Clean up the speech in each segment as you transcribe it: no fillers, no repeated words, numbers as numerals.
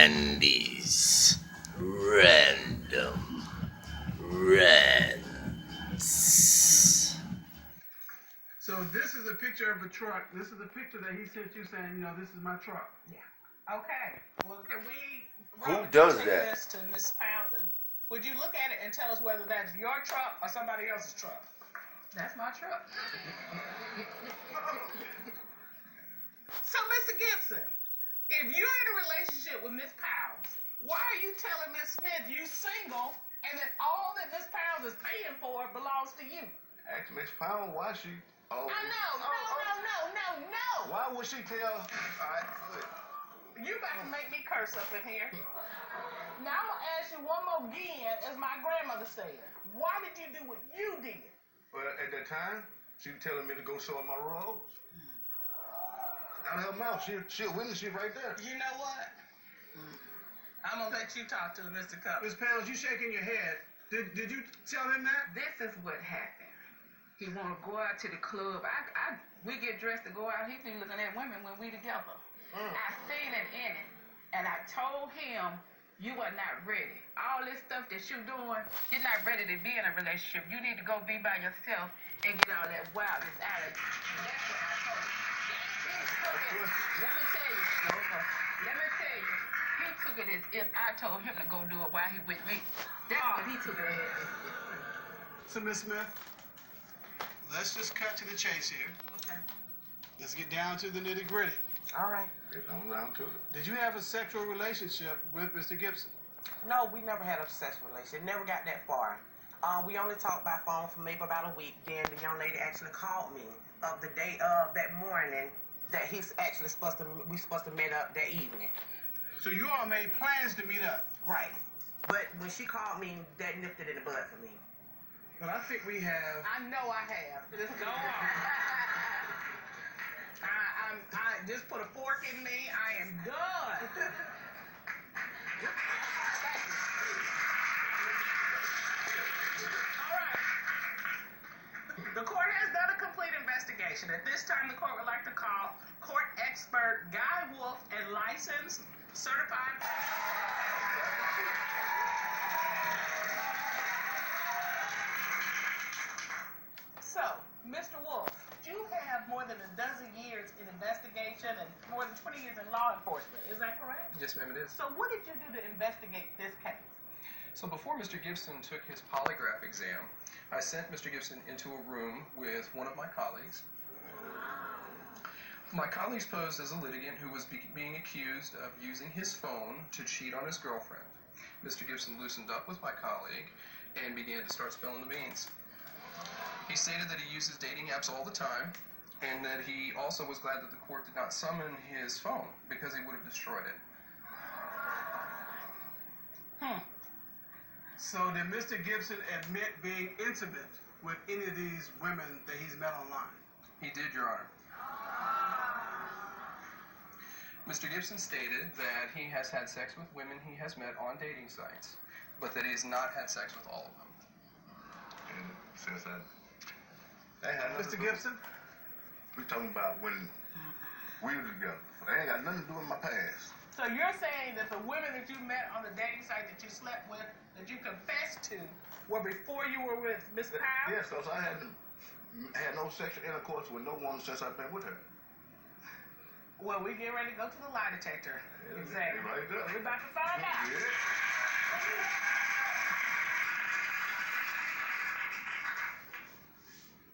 Randy's Random Rants. So this is a picture of a truck. This is a picture that he sent you saying, this is my truck. Yeah. Okay. Well, can we? Who does take that? This to Miss Pound. Would you look at it and tell us whether that's your truck or somebody else's truck? That's my truck. So, Mr. Gibson, if you're in a relationship with Miss Pounds, why are you telling Miss Smith you single and that all that Miss Pounds is paying for belongs to you? Ask Miss Pound why she. No. Why would she tell? All right, good. You about to make me curse up in here. Now I'm gonna ask you one more again, as my grandmother said. Why did you do what you did? Well, at that time, she was telling me to go sew up my rolls. Out of her mouth, she'll witness you right there. You know what? I'm gonna let you talk to Mr. Cup. Miss Pounds, you shaking your head. Did you tell him that? This is what happened. He want to go out to the club. We get dressed to go out. He be looking at women when we together. I seen him in it, and I told him, you are not ready. All this stuff that you doing, you're not ready to be in a relationship. You need to go be by yourself and get all that wildness out of you. That's what I told him. Let me tell you, he took it as if I told him to go do it while he with me. That's what he took it as. So, Miss Smith, let's just cut to the chase here. Okay. Let's get down to the nitty-gritty. All right. Get on down to it. Did you have a sexual relationship with Mr. Gibson? No, we never had a sexual relationship. Never got that far. We only talked by phone for maybe about a week. Then the young lady actually called me of the day of that morning that he's actually supposed to meet up that evening. So you all made plans to meet up? Right. But when she called me, that nipped it in the bud for me. Well, I think we have. I know I have. Just go on. I just put a fork in me. I am done. All right. The court has done a complete investigation. At this time, the court would like to call court expert Guy Wolf and licensed certified. So, Mr. Wolf, you have more than a dozen years in investigation and more than 20 years in law enforcement. Is that correct? Yes, ma'am, it is. So what did you do to investigate this case? So before Mr. Gibson took his polygraph exam, I sent Mr. Gibson into a room with one of my colleagues. My colleagues posed as a litigant who was being accused of using his phone to cheat on his girlfriend. Mr. Gibson loosened up with my colleague and began to start spilling the beans. He stated that he uses dating apps all the time, and that he also was glad that the court did not summon his phone because he would have destroyed it. So did Mr. Gibson admit being intimate with any of these women that he's met online? He did, Your Honor. Mr. Gibson stated that he has had sex with women he has met on dating sites, but that he has not had sex with all of them. And since that had nothing Mr. to do- Gibson? We talking about when we were together. They ain't got nothing to do with my past. So you're saying that the women that you met on the dating site that you slept with, that you confessed to, were before you were with Miss Powell? Yes, because I had no sexual intercourse with no woman since I've been with her. Well, we get ready to go to the lie detector. Yeah, Exactly. right there. We're about to find out. Yeah.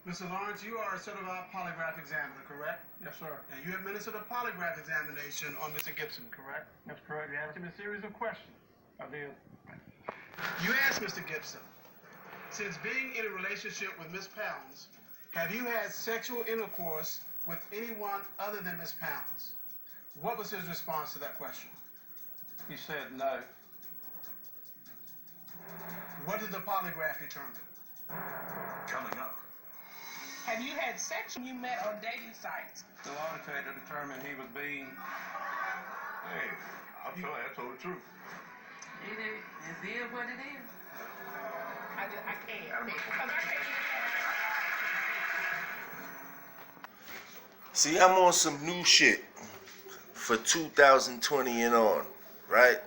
Mr. Lawrence, you are a certified polygraph examiner, correct? Yes, sir. And you administered a polygraph examination on Mr. Gibson, correct? That's correct. You asked him a series of questions. I did. You asked Mr. Gibson, since being in a relationship with Miss Pounds, have you had sexual intercourse with anyone other than Miss Pounds? What was his response to that question? He said no. What did the polygraph determine? Coming up. Have you had sex when you met on dating sites? The law detector determined he was being. Hey, I told the truth. It is what it is. I can't. Because I can't. See, I'm on some new shit for 2020 and on. right?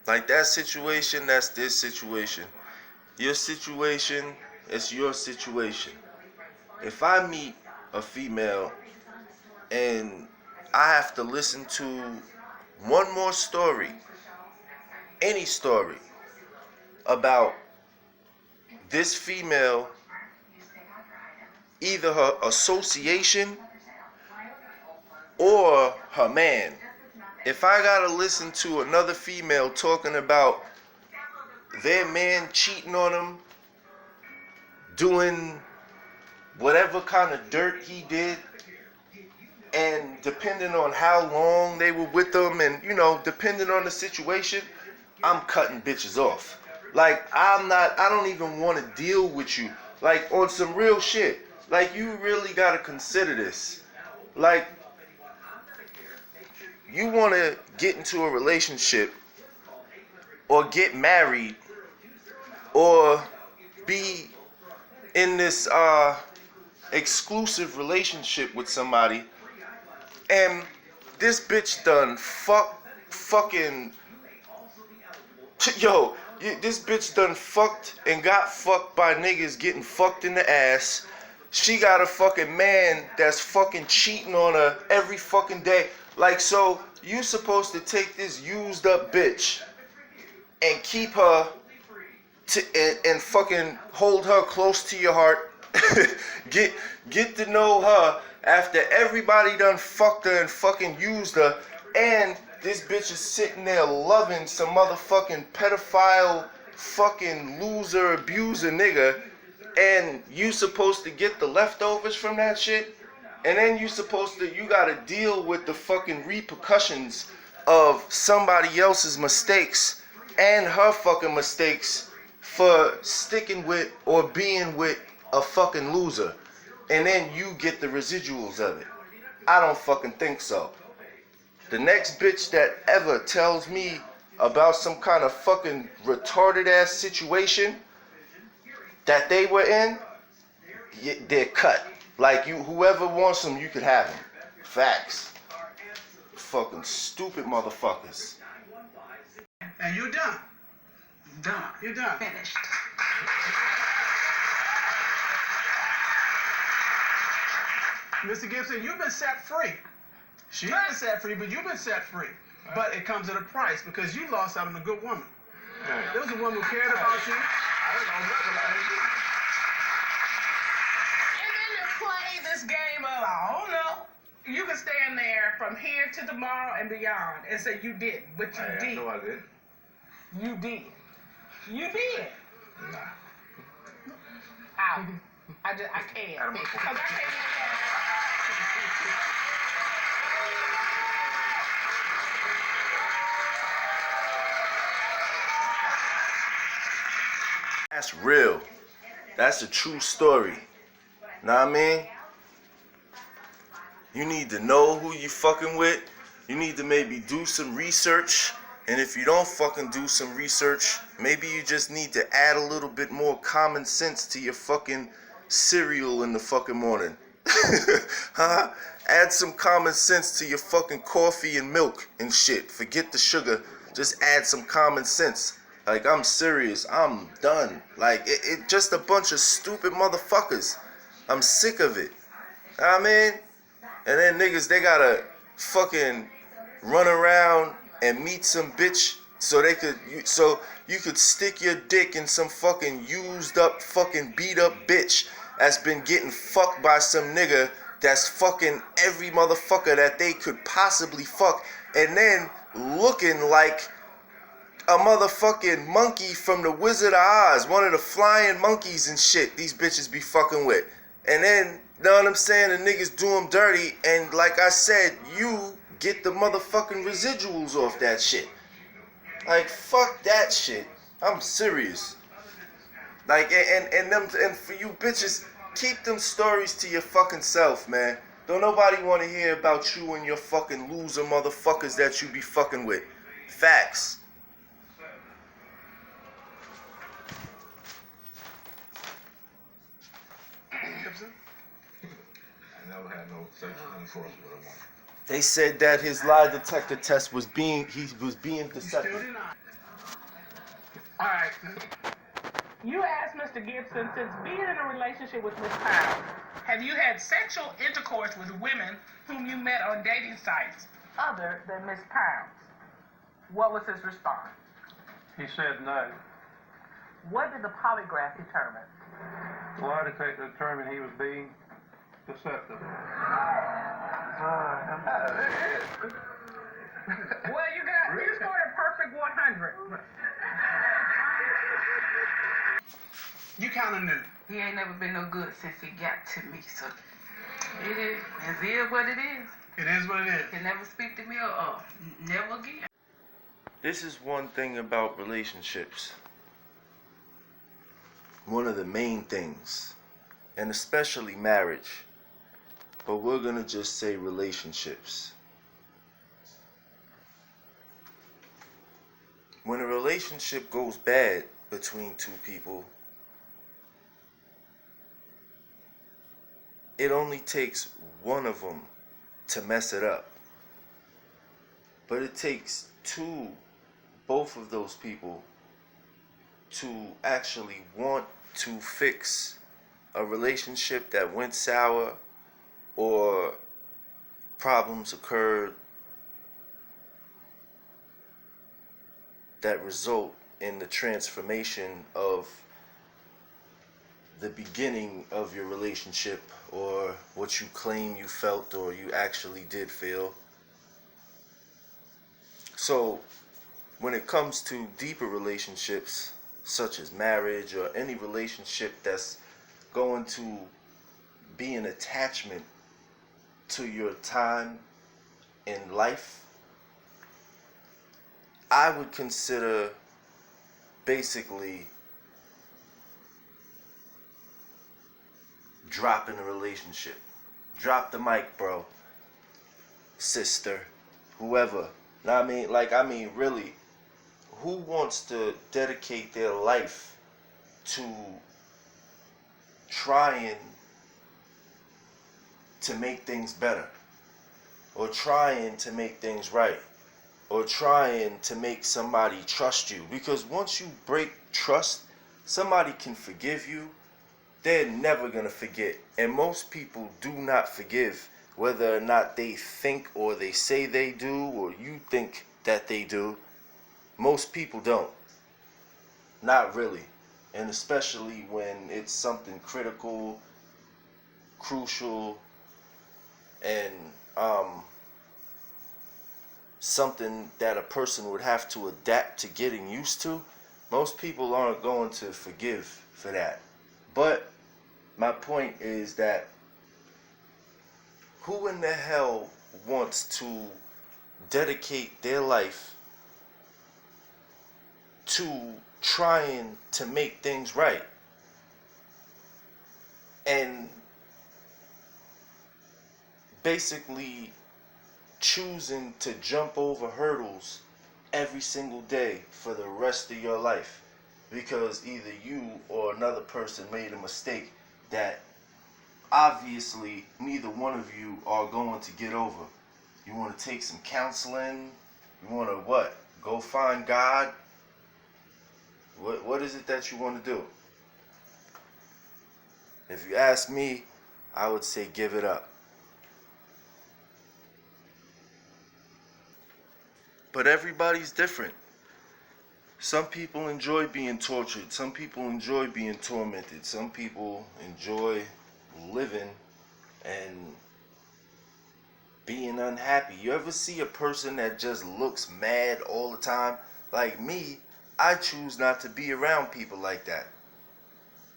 Like that situation, that's this situation. Your situation is your situation. If I meet a female and I have to listen to one more story, any story, about this female, either her association or her man. If I gotta listen to another female talking about their man cheating on them, doing whatever kind of dirt he did, and depending on how long they were with them, and depending on the situation, I'm cutting bitches off. Like, I don't even want to deal with you. Like, on some real shit. Like, you really gotta consider this. Like, you want to get into a relationship or get married or be in this exclusive relationship with somebody, and this bitch done fucking this bitch done fucked and got fucked by niggas getting fucked in the ass. She got a fucking man that's fucking cheating on her every fucking day. Like, so you supposed to take this used up bitch and keep her and fucking hold her close to your heart. get to know her after everybody done fucked her and fucking used her, and this bitch is sitting there loving some motherfucking pedophile fucking loser abuser nigga, and you supposed to get the leftovers from that shit, and then you gotta deal with the fucking repercussions of somebody else's mistakes and her fucking mistakes for sticking with or being with a fucking loser, and then you get the residuals of it. I don't fucking think so. The next bitch that ever tells me about some kind of fucking retarded ass situation that they were in, they're cut. Like, whoever wants them, you could have them. Facts. Fucking stupid motherfuckers. And you're done. Done. You're done. Finished. Mr. Gibson, you've been set free. She's been set free, but you've been set free. But it comes at a price because you lost out on a good woman. There was a woman who cared about you. And then you play this game of, I don't know. You can stand there from here to tomorrow and beyond and say you didn't, but you did. No, I did. You did. You did. Nah. Out. I can't. Out of my Because phone. I can't even That's real. That's a true story. Know what I mean? You need to know who you fucking with. You need to maybe do some research. And if you don't fucking do some research, maybe you just need to add a little bit more common sense to your fucking cereal in the fucking morning. Huh? Add some common sense to your fucking coffee and milk and shit. Forget the sugar. Just add some common sense. Like, I'm serious. I'm done. Like, it just a bunch of stupid motherfuckers. I'm sick of it. Know what I mean? And then niggas, they gotta fucking run around and meet some bitch so you could stick your dick in some fucking used up, fucking beat up bitch that's been getting fucked by some nigga that's fucking every motherfucker that they could possibly fuck, and then looking like a motherfucking monkey from the Wizard of Oz, one of the flying monkeys and shit these bitches be fucking with. And then, know what I'm saying, the niggas do them dirty, and like I said, you get the motherfucking residuals off that shit. Like, fuck that shit. I'm serious. Like, and for you bitches, keep them stories to your fucking self, man. Don't nobody want to hear about you and your fucking loser motherfuckers that you be fucking with. Facts. Gibson? I never had no sexual intercourse with a woman. They said that his lie detector test was being You deceptive. still deny. All right. You asked Mr. Gibson, since being in a relationship with Miss Powell, have you had sexual intercourse with women whom you met on dating sites other than Miss Powell? What was his response? He said no. What did the polygraph determine? The lie detector determined he was being deceptive. Well, you scored a perfect 100. You kind of knew. He ain't never been no good since he got to me, so it is what it is. It is what it is. He'll never speak to me or never again. This is one thing about relationships. One of the main things, and especially marriage, but we're gonna just say relationships. When a relationship goes bad between two people, it only takes one of them to mess it up. But it takes both of those people to actually want to fix a relationship that went sour or problems occurred that result in the transformation of the beginning of your relationship, or what you claim you felt or you actually did feel. So when it comes to deeper relationships such as marriage or any relationship that's going to be an attachment to your time in life, I would consider basically dropping a relationship. Drop the mic, bro. Sister. Whoever. I mean, really, who wants to dedicate their life to trying to make things better, or trying to make things right, or trying to make somebody trust you? Because once you break trust, somebody can forgive you, they're never gonna forget. And most people do not forgive, whether or not they think or they say they do, or you think that they do. Most people don't. Not really. And especially when it's something critical, crucial, and something that a person would have to adapt to getting used to. Most people aren't going to forgive for that. But my point is that who in the hell wants to dedicate their life to trying to make things right and basically choosing to jump over hurdles every single day for the rest of your life because either you or another person made a mistake that obviously neither one of you are going to get over? You want to take some counseling? You want to what? Go find God? What is it that you want to do? If you ask me, I would say give it up. But everybody's different. Some people enjoy being tortured. Some people enjoy being tormented. Some people enjoy living and being unhappy. You ever see a person that just looks mad all the time? Like me, I choose not to be around people like that.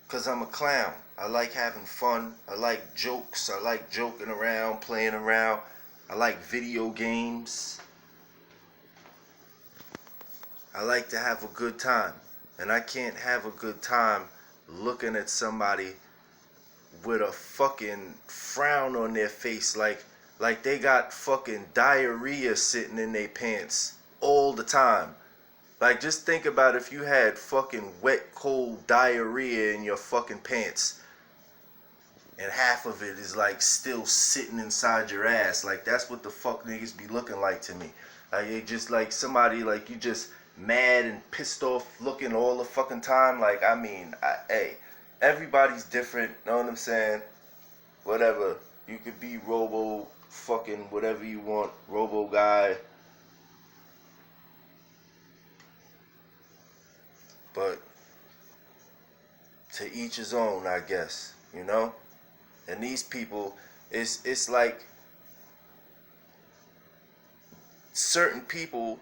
Because I'm a clown. I like having fun. I like jokes. I like joking around, playing around. I like video games. I like to have a good time. And I can't have a good time looking at somebody with a fucking frown on their face like they got fucking diarrhea sitting in their pants all the time. Like, just think about if you had fucking wet, cold diarrhea in your fucking pants. and half of it is like still sitting inside your ass. Like that's what the fuck niggas be looking like to me. Like it just like somebody like you just mad and pissed off looking all the fucking time. Like I mean, hey, everybody's different. Know what I'm saying? Whatever. You could be Robo fucking whatever you want. Robo guy. But to each his own, I guess. You know? And these people, it's like certain people,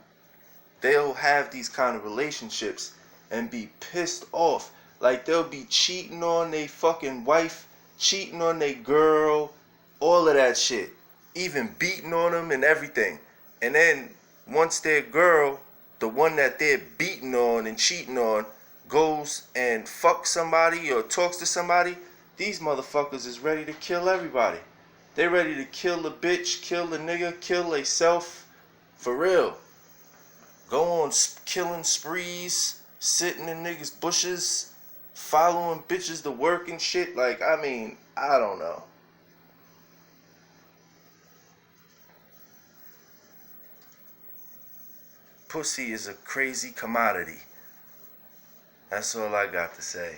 they'll have these kind of relationships and be pissed off. Like they'll be cheating on their fucking wife, cheating on their girl, all of that shit. Even beating on them and everything. And then once their girl, the one that they're beating on and cheating on, goes and fucks somebody or talks to somebody, these motherfuckers is ready to kill everybody. They ready to kill the bitch, kill the nigga, kill they self. For real. Go on killing sprees, sitting in niggas' bushes, following bitches to work and shit. Like, I mean, I don't know. Pussy is a crazy commodity. That's all I got to say.